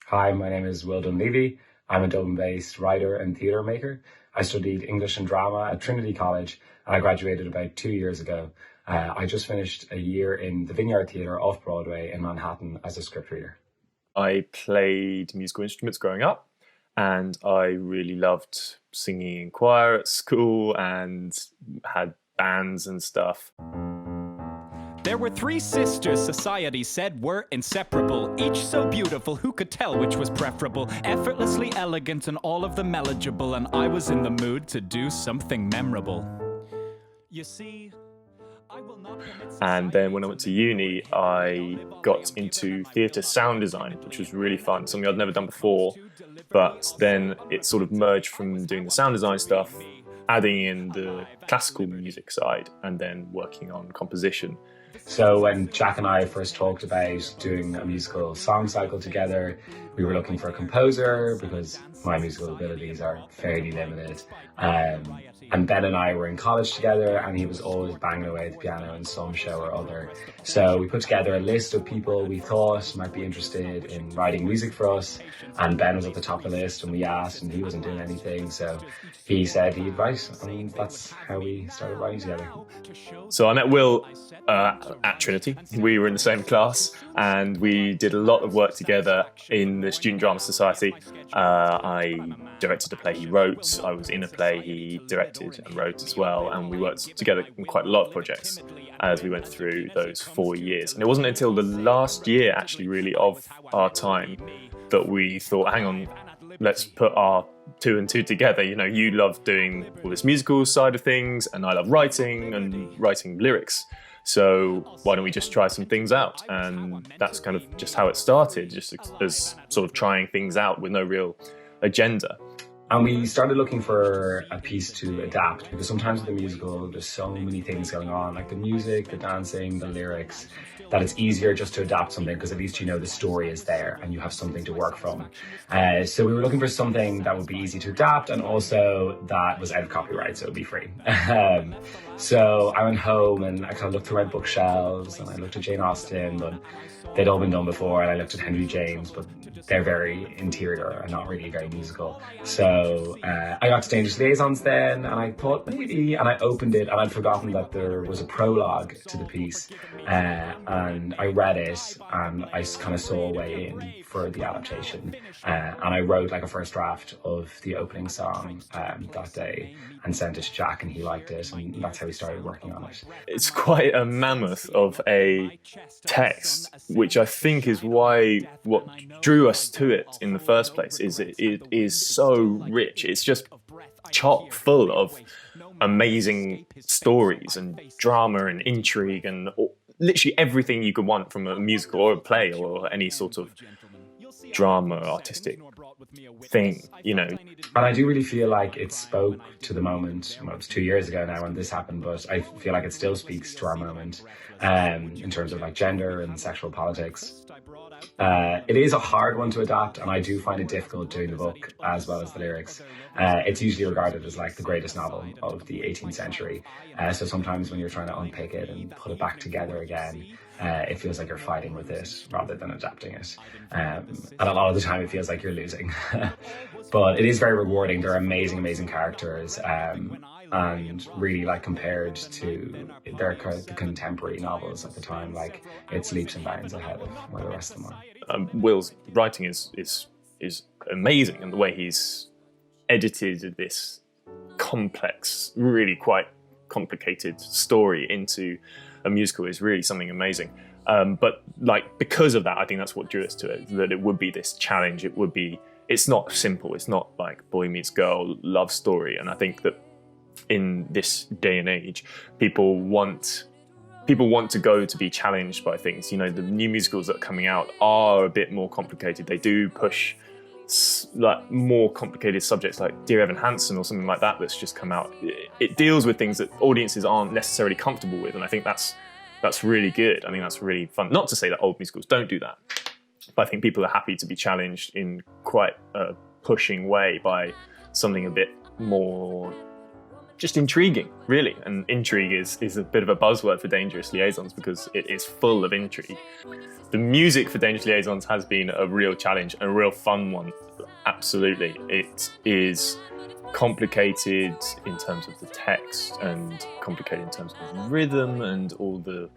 Hi, my name is Will Dunleavy. I'm a Dublin-based writer and theatre maker. I studied English and drama at Trinity College and I graduated about 2 years ago. I just finished a year in the Vineyard Theatre off-Broadway in Manhattan as a scriptreader. I played musical instruments growing up and I really loved singing in choir at school and had bands and stuff. There were three sisters society said were inseparable, each so beautiful who could tell which was preferable, effortlessly elegant and all of them eligible, and I was in the mood to do something memorable. You see, I will not permit. And then when I went to uni, I got into theatre sound design, which was really fun, something I'd never done before, but then it sort of merged from doing the sound design stuff, adding in the classical music side, and then working on composition. So when Jack and I first talked about doing a musical song cycle together, we were looking for a composer because my musical abilities are fairly limited. And Ben and I were in college together and he was always banging away at the piano in some show or other. So we put together a list of people we thought might be interested in writing music for us. And Ben was at the top of the list and we asked and he wasn't doing anything. So he said he'd write, and that's how we started writing together. So I met Will at Trinity. We were in the same class and we did a lot of work together in the Student Drama Society. I directed a play he wrote, I was in a play he directed and wrote as well, and we worked together in quite a lot of projects as we went through those 4 years. And it wasn't until the last year actually really of our time that we thought, hang on, let's put our two and two together. You know, you love doing all this musical side of things and I love writing and writing lyrics. So why don't we just try some things out? And that's kind of just how it started, just as sort of trying things out with no real agenda. And we started looking for a piece to adapt because sometimes with the musical, there's so many things going on, like the music, the dancing, the lyrics, that it's easier just to adapt something because at least you know the story is there and you have something to work from. So we were looking for something that would be easy to adapt and also that was out of copyright, so it would be free. So I went home and I kind of looked through my bookshelves and I looked at Jane Austen, but they'd all been done before, and I looked at Henry James, but they're very interior and not really very musical. So I got to Dangerous Liaisons then, and I thought maybe, and I opened it, and I'd forgotten that there was a prologue to the piece, and I read it, and I kind of saw a way in for the adaptation, and I wrote like a first draft of the opening song that day, and sent it to Jack, and he liked it, and that's how we started working on it. It's quite a mammoth of a text, which I think is why what drew us to it in the first place is it is so rich. It's just chock full of amazing stories and drama and intrigue and literally everything you could want from a musical or a play or any sort of drama, artistic thing, you know. And I do really feel like it spoke to the moment. Well, it was 2 years ago now when this happened, but I feel like it still speaks to our moment in terms of like gender and sexual politics. It is a hard one to adapt, and I do find it difficult doing the book as well as the lyrics. It's usually regarded as like the greatest novel of the 18th century. So sometimes when you're trying to unpick it and put it back together again, it feels like you're fighting with it rather than adapting it. And a lot of the time it feels like you're losing. But it is very rewarding. There are amazing, amazing characters. And really, like, compared to the contemporary novels at the time, like, it's leaps and bounds ahead of where the rest of them are. Will's writing is amazing, and the way he's edited this complex, really quite complicated story into a musical is really something amazing. But like, because of that, I think that's what drew us to it, that it would be this challenge. It's not simple. It's not like boy meets girl love story. And I think that in this day and age, people want to go to be challenged by things. You know, the new musicals that are coming out are a bit more complicated. They do push like more complicated subjects like Dear Evan Hansen or something like that that's just come out. It deals with things that audiences aren't necessarily comfortable with, and I think that's really good. I think that's really fun. Not to say that old musicals don't do that, but I think people are happy to be challenged in quite a pushing way by something a bit more just intriguing, really. And intrigue is a bit of a buzzword for Dangerous Liaisons because it is full of intrigue. The music for Dangerous Liaisons has been a real challenge, a real fun one. Absolutely. It is complicated in terms of the text and complicated in terms of the rhythm and all the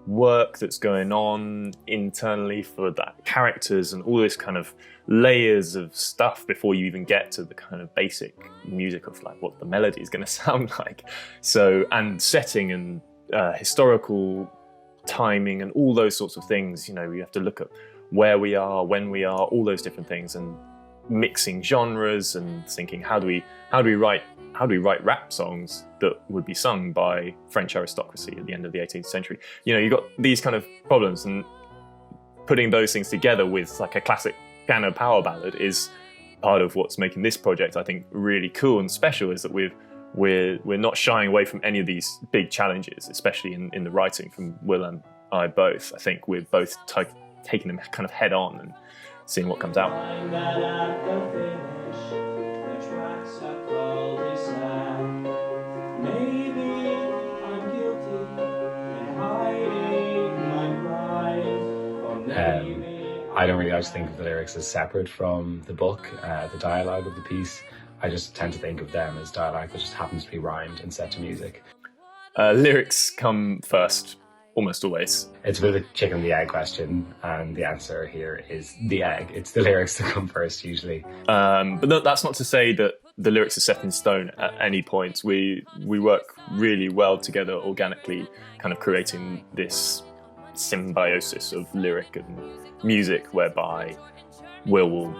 work that's going on internally for that characters and all this kind of layers of stuff before you even get to the kind of basic music of like what the melody is going to sound like. So, and setting and historical timing and all those sorts of things, you know, you have to look at where we are, when we are, all those different things, and mixing genres and thinking how do we write rap songs that would be sung by French aristocracy at the end of the 18th century. You know, you've got these kind of problems, and putting those things together with like a classic piano power ballad is part of what's making this project, I think, really cool and special, is that we're not shying away from any of these big challenges, especially in the writing from Will and I both. I think we're both taking them kind of head on and seeing what comes out. I don't really like to think of the lyrics as separate from the book, the dialogue of the piece. I just tend to think of them as dialogue that just happens to be rhymed and set to music. Lyrics come first, almost always. It's a bit of a chicken and the egg question, and the answer here is the egg. It's the lyrics that come first, usually. But no, that's not to say that the lyrics are set in stone at any point. We work really well together organically, kind of creating this symbiosis of lyric and music, whereby Will will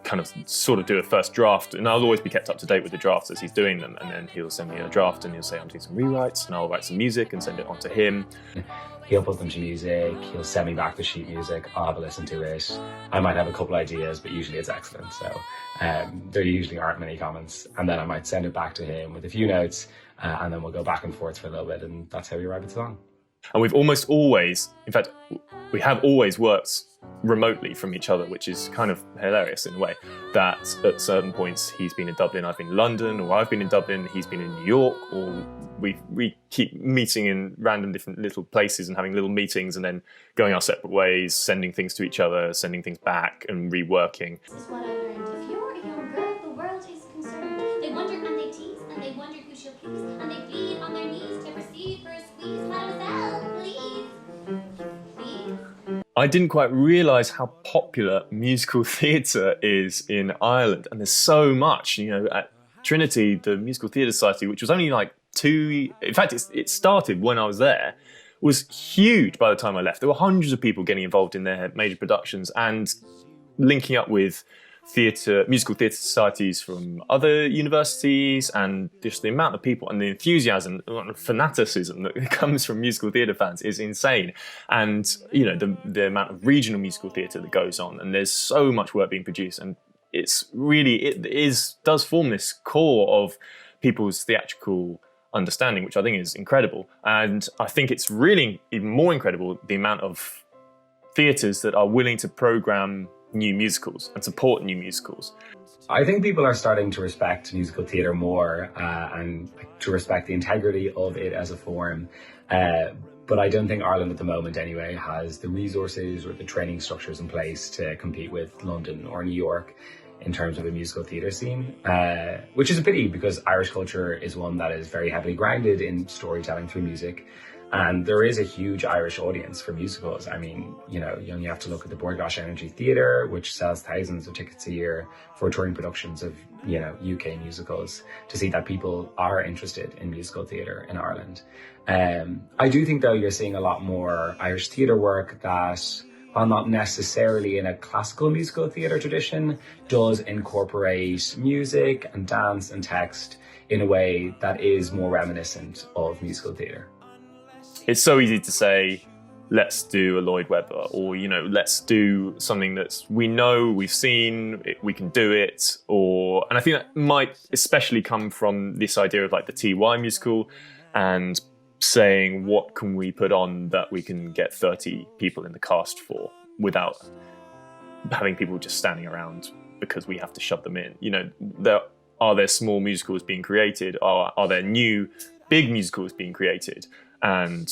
kind of sort of do a first draft, and I'll always be kept up to date with the drafts as he's doing them, and then he'll send me a draft and he'll say I'm doing some rewrites, and I'll write some music and send it on to him. He'll put them to music, he'll send me back the sheet music, I'll have a listen to it. I might have a couple ideas, but usually it's excellent, so there usually aren't many comments, and then I might send it back to him with a few notes, and then we'll go back and forth for a little bit, and that's how we write the song. And we've almost always, in fact, we have always worked remotely from each other, which is kind of hilarious in a way, that at certain points he's been in Dublin, I've been in London, or I've been in Dublin, he's been in New York, or we keep meeting in random different little places and having little meetings and then going our separate ways, sending things to each other, sending things back and reworking. This is what I learned. If you're a young girl, the world is concerned. They wonder and they tease, and they wonder who she'll please, and they plead on their knees to receive her squeeze. Mademoiselle, please. I didn't quite realise how popular musical theatre is in Ireland, and there's so much, you know, at Trinity, the Musical Theatre Society, which was only like in fact, it started when I was there, was huge by the time I left. There were hundreds of people getting involved in their major productions and linking up with musical theatre societies from other universities, and just the amount of people and the enthusiasm and fanaticism that comes from musical theatre fans is insane. And, you know, the amount of regional musical theatre that goes on, and there's so much work being produced, and it's really, does form this core of people's theatrical understanding, which I think is incredible. And I think it's really even more incredible the amount of theatres that are willing to programme new musicals and support new musicals. I think people are starting to respect musical theatre more and to respect the integrity of it as a form. But I don't think Ireland at the moment anyway has the resources or the training structures in place to compete with London or New York in terms of a musical theatre scene, which is a pity because Irish culture is one that is very heavily grounded in storytelling through music. And there is a huge Irish audience for musicals. I mean, you know, you only have to look at the Borgosh Energy Theatre, which sells thousands of tickets a year for touring productions of, you know, UK musicals, to see that people are interested in musical theatre in Ireland. I do think, though, you're seeing a lot more Irish theatre work that, while not necessarily in a classical musical theatre tradition, does incorporate music and dance and text in a way that is more reminiscent of musical theatre. It's so easy to say, let's do a Lloyd Webber, or, you know, let's do something that's, we know, we've seen, we can do it, and I think that might especially come from this idea of like the TY musical and saying, what can we put on that we can get 30 people in the cast for without having people just standing around because we have to shove them in. You know, there are there small musicals being created? Are there new big musicals being created? And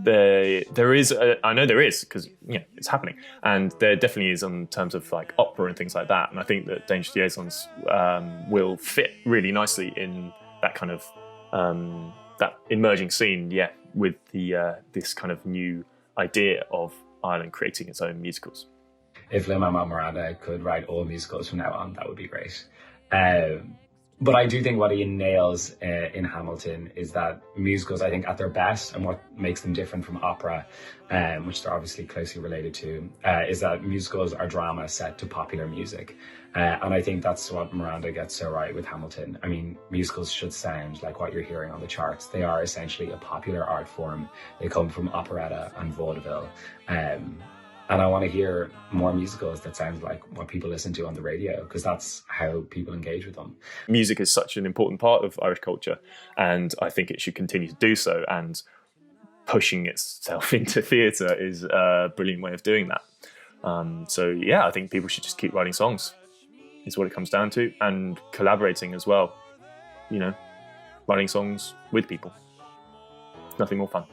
there is, I know there is, because it's happening, and there definitely is in terms of like opera and things like that. And I think that Dangerous Liaisons will fit really nicely in that kind of that emerging scene, with the this kind of new idea of Ireland creating its own musicals. If Lin-Manuel Miranda could write all musicals from now on, that would be great. But I do think what he nails in Hamilton is that musicals, I think, at their best, and what makes them different from opera, which they're obviously closely related to, is that musicals are drama set to popular music. And I think that's what Miranda gets so right with Hamilton. I mean, musicals should sound like what you're hearing on the charts. They are essentially a popular art form. They come from operetta and vaudeville. And I want to hear more musicals that sound like what people listen to on the radio, because that's how people engage with them. Music is such an important part of Irish culture, and I think it should continue to do so. And pushing itself into theatre is a brilliant way of doing that. So I think people should just keep writing songs, is what it comes down to, and collaborating as well. Writing songs with people. Nothing more fun.